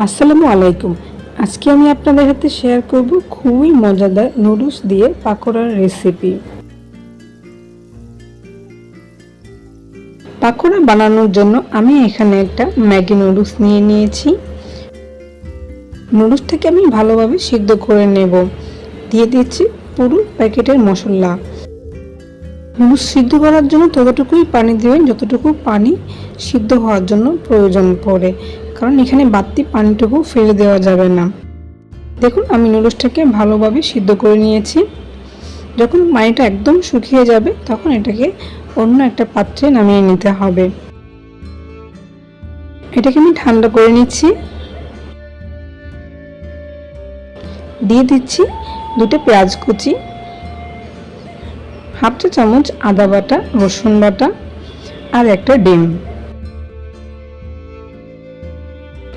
আসসালামু আলাইকুম। আজকে আমি আপনাদের সাথে শেয়ার করব খুবই মজাদার নুডলস দিয়ে পাকোড়ার রেসিপি। পাকোড়া বানানোর জন্য আমি এখানে একটা ম্যাগি নুডলস নিয়ে নিয়েছি। নুডলসটাকে আমি ভালোভাবে সিদ্ধ করে নেব। দিয়ে দিচ্ছি পুরো প্যাকেটের মশলা। নুডলস সিদ্ধ করার জন্য ততটুকুই পানি দিবেন যতটুকু পানি সিদ্ধ হওয়ার জন্য প্রয়োজন পড়ে, কারণ এখানে বাড়তি পানিটুকু ফেলে দেওয়া যাবে না। দেখুন আমি নুডলসটাকে ভালোভাবে সিদ্ধ করে নিয়েছি। যখন পানিটা একদম শুকিয়ে যাবে তখন এটাকে অন্য একটা পাত্রে নামিয়ে নিতে হবে। এটাকে আমি ঠান্ডা করে নিচ্ছি। দিয়ে দিচ্ছি দুটো পেঁয়াজ কুচি, হাফ চা চামচ আদা বাটা, রসুন বাটা আর একটা ডিম,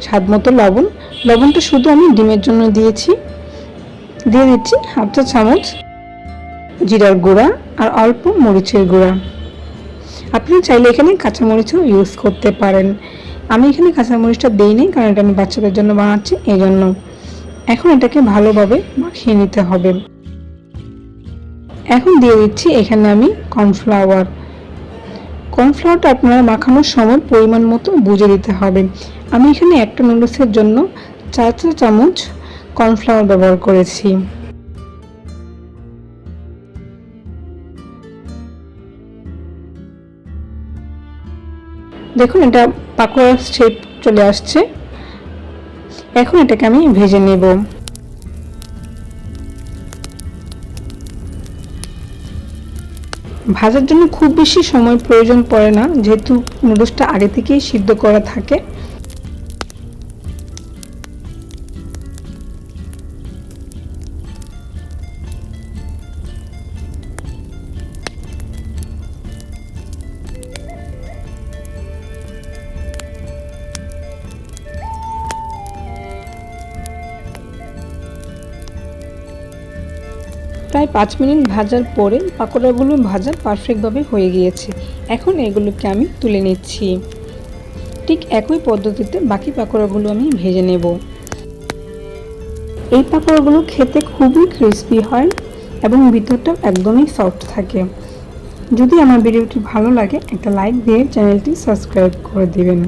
স্বাদ মতো লবণ। লবণটা শুধু আমি ডিমের জন্য দিয়েছি। দিয়ে দিচ্ছি হাফ চা চামচ জিরার গুঁড়া আর অল্প মরিচের গুঁড়া। আপনারা চাইলে এখানে কাঁচামরিচও ইউজ করতে পারেন। আমি এখানে কাঁচামরিচটা দিইনি, কারণ এটা আমি বাচ্চাদের জন্য বানাচ্ছি, এই জন্য। এখন এটাকে ভালোভাবে মাখিয়ে নিতে হবে। এখন দিয়ে দিচ্ছি এখানে আমি কর্নফ্লাওয়ার। কর্নফ্লাওয়ারটা আপনারা মাখানোর সময় পরিমাণ মতো বুঝে দিতে হবে। আমি এখানে একটা নুডলসের জন্য 4 চা চামচ কর্নফ্লাওয়ার ব্যবহার করেছি। দেখুন এটা পাকোড়ার শেপ চলে আসছে। এখন এটাকে আমি ভেজে নেব। ভাজার জন্য খুব বেশি সময় প্রয়োজন পড়ে না, যেহেতু নুডলসটা আগে থেকেই সিদ্ধ করা থাকে। প্রায় 5 মিনিট ভাজার পরে পাকোড়াগুলো ভাজা পারফেক্টভাবে হয়ে গিয়েছে। এখন এগুলোকে আমি তুলে নিচ্ছি। ঠিক একই পদ্ধতিতে বাকি পাকোড়াগুলো আমি ভেজে নেব। এই পাকোড়াগুলো খেতে খুবই ক্রিস্পি হয় এবং ভিতরটা একদমই সফট থাকে। যদি আমার ভিডিওটি ভালো লাগে একটা লাইক দিয়ে চ্যানেলটি সাবস্ক্রাইব করে দিবেন।